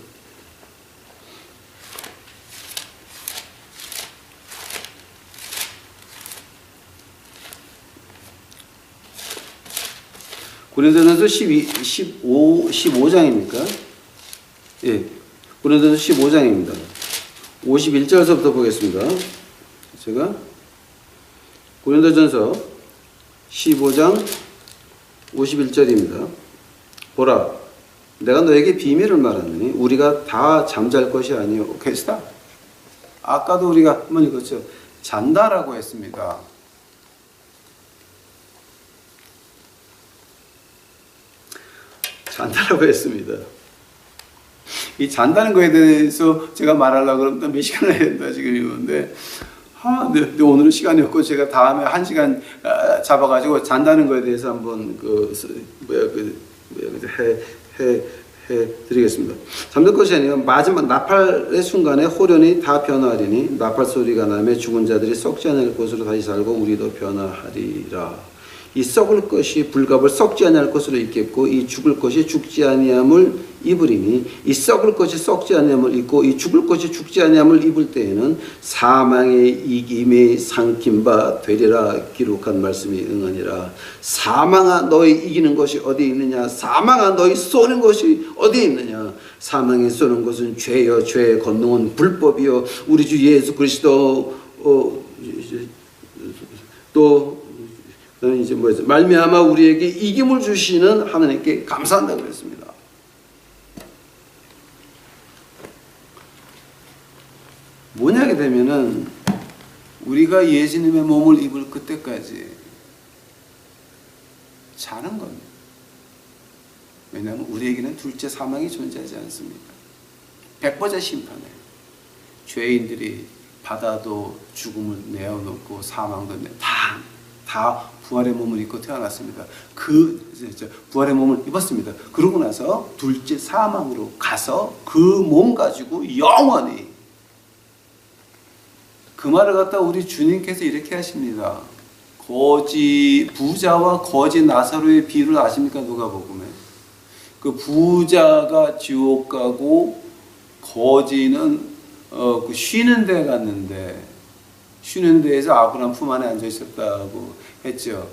B: 고린도전서 15장입니까? 예. 고린도전서 15장입니다. 51절서부터 보겠습니다. 제가 고린도전서 15장 51절입니다. 보라, 내가 너에게 비밀을 말하느니 우리가 다 잠잘 것이 아니요. 오케이, 스탑. 아까도 우리가 한번 읽었죠. 잔다라고 했습니다. 잔다라고 했습니다. 이 잔다는 거에 대해서 제가 말하려고 그러면 몇 시간을 해야 된다 지금 이러는데, 네, 오늘은 시간이 없고 제가 다음에 1시간 잡아가지고 잔다는 거에 대해서 한번 해 드리겠습니다. 잠들 것이 아니라 마지막 나팔의 순간에 호련히 다 변화하리니 나팔 소리가 나며 죽은 자들이 썩지 않을 것으로 다시 살고 우리도 변화하리라. 이 썩을 것이 불갑을 썩지 아니할 것으로 입겠고 이 죽을 것이 죽지 아니함을 입으리니 이 썩을 것이 썩지 아니함을 입고 이 죽을 것이 죽지 아니함을 입을 때에는 사망의 이김에 삼킨 바 되리라 기록한 말씀이 응하니라. 사망아 너희 이기는 것이 어디 있느냐? 사망아 너희 쏘는 것이 어디 있느냐? 사망에 쏘는 것은 죄여 죄의 권능은 불법이요 우리 주 예수 그리스도 또 이제 뭐죠? 말미암아 우리에게 이김을 주시는 하나님께 감사한다 그랬습니다. 뭐냐게 되면은 우리가 예수님의 몸을 입을 그때까지 자는 겁니다. 왜냐하면 우리에게는 둘째 사망이 존재하지 않습니다. 백보자 심판에 죄인들이 바다도 죽음을 내어놓고 사망도 다 부활의 몸을 입고 태어났습니다. 부활의 몸을 입었습니다. 그러고 나서 둘째 사망으로 가서 그 몸 가지고 영원히, 그 말을 갖다 우리 주님께서 이렇게 하십니다. 거지 부자와 거지 나사로의 비유를 아십니까? 누가복음에 그 부자가 지옥 가고 거지는 그 쉬는 데 갔는데, 쉬는 데에서 아브라함 품 안에 앉아 있었다고 했죠.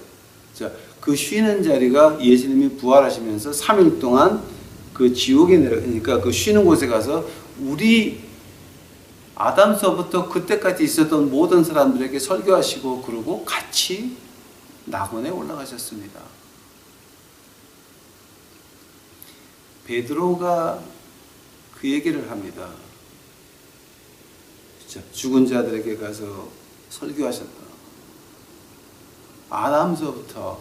B: 자, 그 쉬는 자리가 예수님이 부활하시면서 3일 동안 그 지옥에 내려가니까 그 쉬는 곳에 가서 우리 아담서부터 그때까지 있었던 모든 사람들에게 설교하시고 그러고 같이 낙원에 올라가셨습니다. 베드로가 그 얘기를 합니다. 죽은 자들에게 가서 설교하셨다. 아담서부터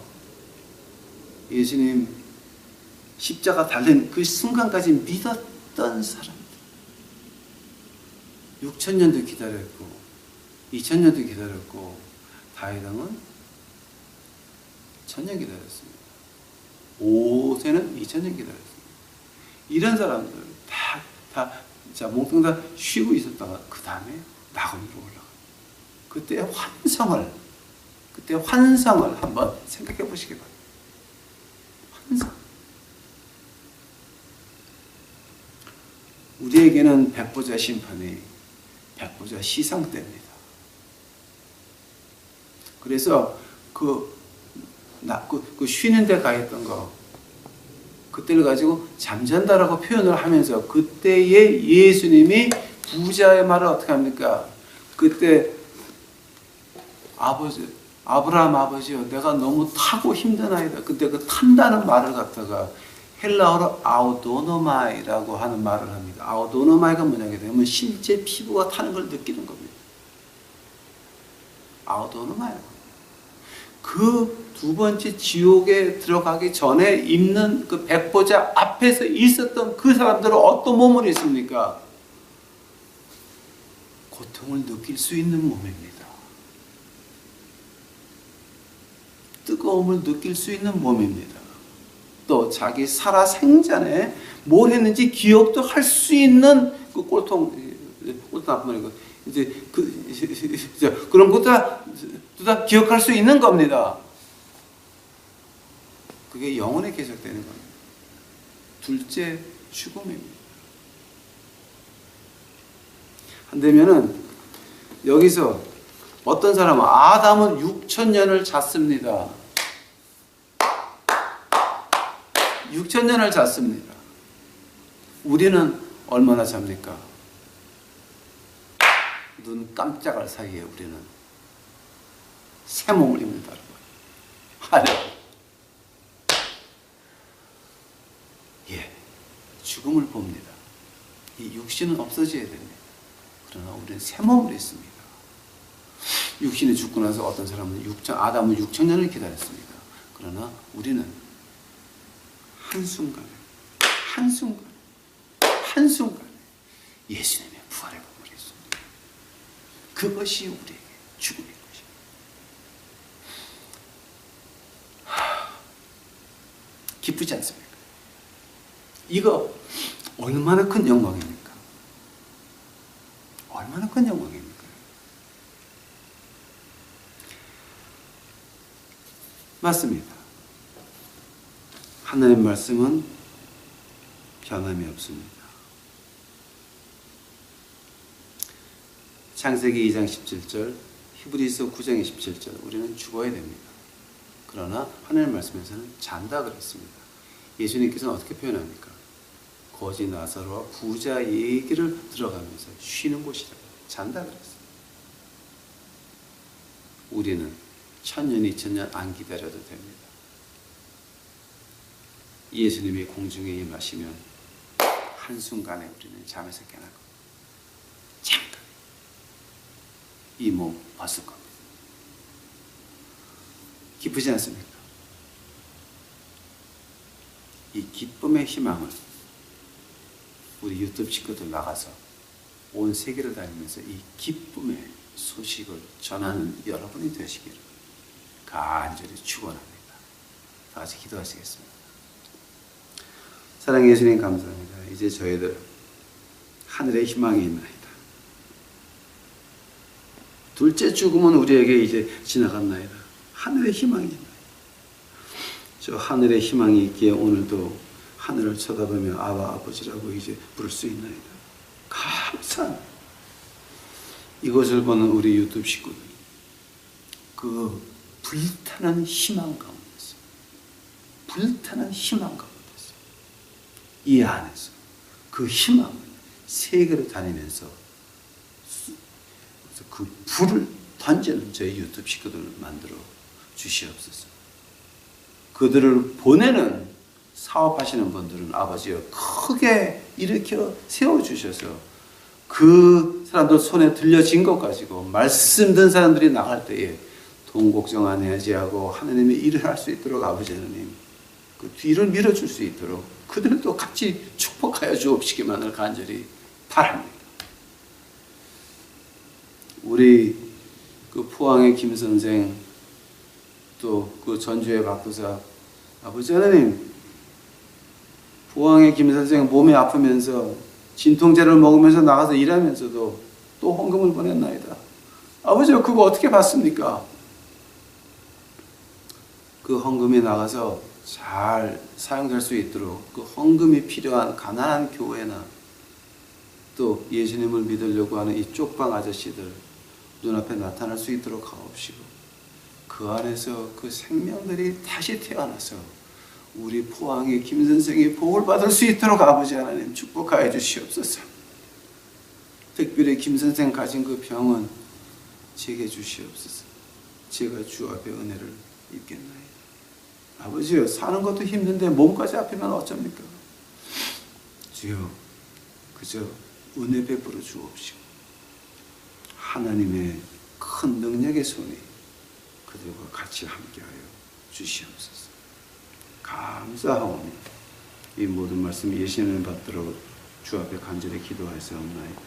B: 예수님 십자가 달린 그 순간까지 믿었던 사람들, 6,000년도 기다렸고 2,000년도 기다렸고 다윗왕은 1,000년 기다렸습니다. 5세는 2,000년 기다렸습니다. 이런 사람들 자, 몽땅 다 쉬고 있었다가 그 다음에 낙원으로 올라가. 그때 환상을 한번 생각해 보시기 바랍니다. 환상. 우리에게는 백보자 심판이 백보자 시상 때입니다. 그래서 그 쉬는 데 가 있던 거, 그때를 가지고 잠잔다라고 표현을 하면서 그때의 예수님이 부자의 말을 어떻게 합니까? 그때 아브라함 아버지요, 내가 너무 타고 힘드나이다. 그때 그 탄다는 말을 갖다가 헬라어로 아우도노마이라고 하는 말을 합니다. 아우도노마이가 뭐냐게 되면 실제 피부가 타는 걸 느끼는 겁니다. 아우도노마이라고. 그 두 번째 지옥에 들어가기 전에 입는 그 백보자 앞에서 있었던 그 사람들은 어떤 몸을 했습니까? 고통을 느낄 수 있는 몸입니다. 뜨거움을 느낄 수 있는 몸입니다. 또 자기 살아 생전에 뭘 했는지 기억도 할 수 있는 그 꼴통 나쁜 말이고 이제 그런 것도 다 기억할 수 있는 겁니다. 그게 영원히 계속되는 겁니다. 둘째 죽음입니다. 한다면은 여기서 어떤 사람은 아담은 6,000년을 잤습니다.
A: 6천 년을 잤습니다. 우리는 얼마나 잡니까? 눈 깜짝할 사이에 우리는 새 몸을 입는다. 할렐루야. 예, 죽음을 봅니다. 이 육신은 없어져야 됩니다. 그러나 우리는 새 몸을 입습니다. 육신이 죽고 나서 어떤 사람은 아담은 6천 년을 기다렸습니다. 그러나 우리는 한순간에 예수님의 부활의 몸을 입습니다. 그것이 우리에게 죽음인 것입니다. 기쁘지 않습니까? 이거 얼마나 큰 영광입니까? 얼마나 큰 영광입니까? 맞습니다. 하나님의 말씀은 변함이 없습니다. 창세기 2장 17절, 히브리서 9장 27절, 우리는 죽어야 됩니다. 그러나 하나님의 말씀에서는 잔다 그랬습니다. 예수님께서는 어떻게 표현합니까? 거지 나사로와 부자 얘기를 들어가면서 쉬는 곳이다. 잔다 그랬어요. 우리는 1000년, 2000년 안 기다려도 됩니다. 예수님이 공중에 임하시면 한순간에 우리는 잠에서 깨날 겁니다. 잠깐 이 몸 벗을 겁니다. 기쁘지 않습니까? 이 기쁨의 희망을 우리 유튜브 친구들 나가서 온 세계를 다니면서 이 기쁨의 소식을 전하는 여러분이 되시기를 간절히 축원합니다. 다 같이 기도하시겠습니다. 사랑의 예수님 감사합니다. 이제 저희들 하늘의 희망이 있나이다. 둘째 죽음은 우리에게 이제 지나갔나이다. 하늘의 희망이 있나이다. 저 하늘의 희망이 있기에 오늘도 하늘을 쳐다보며 아바 아버지라고 이제 부를 수 있나이다. 감사합니다. 이것을 보는 우리 유튜브 식구들, 그 불타는 희망 가운데서, 불타는 희망 가운데서 이 안에서 그 희망을 세계를 다니면서 그 불을 던지는 저희 유튜브 식구들을 만들어 주시옵소서. 그들을 보내는 사업하시는 분들은 아버지여 크게 일으켜 세워주셔서 그 사람들 손에 들려진 것 가지고 말씀 듣는 사람들이 나갈 때에 돈 걱정 안 해야지 하고 하나님의 일을 할 수 있도록 아버지 하나님 그 뒤를 밀어줄 수 있도록 그들도 같이 축복하여 주옵시기만을 간절히 바랍니다. 우리 그 포항의 김 선생 또 그 전주의 박도사 아버지 하나님 포항의 김 선생 몸이 아프면서 진통제를 먹으면서 나가서 일하면서도 또 헌금을 보냈나이다. 아버지 그거 어떻게 받습니까? 그 헌금이 나가서 잘 사용될 수 있도록 그 헌금이 필요한 가난한 교회나 또 예수님을 믿으려고 하는 이 쪽방 아저씨들 눈앞에 나타날 수 있도록 하옵시고 그 안에서 그 생명들이 다시 태어나서 우리 포항의 김 선생이 복을 받을 수 있도록 아버지 하나님 축복하여 주시옵소서. 특별히 김 선생 가진 그 병은 제게 주시옵소서. 제가 주 앞에 은혜를 입겠나이다. 아버지요 사는 것도 힘든데 몸까지 아프면 어쩝니까? 주여 그저 은혜 베풀어 주옵시고 하나님의 큰 능력의 손이 그들과 같이 함께하여 주시옵소서. 감사하오니 이 모든 말씀 예시는 받도록 주 앞에 간절히 기도하였사옵나이다.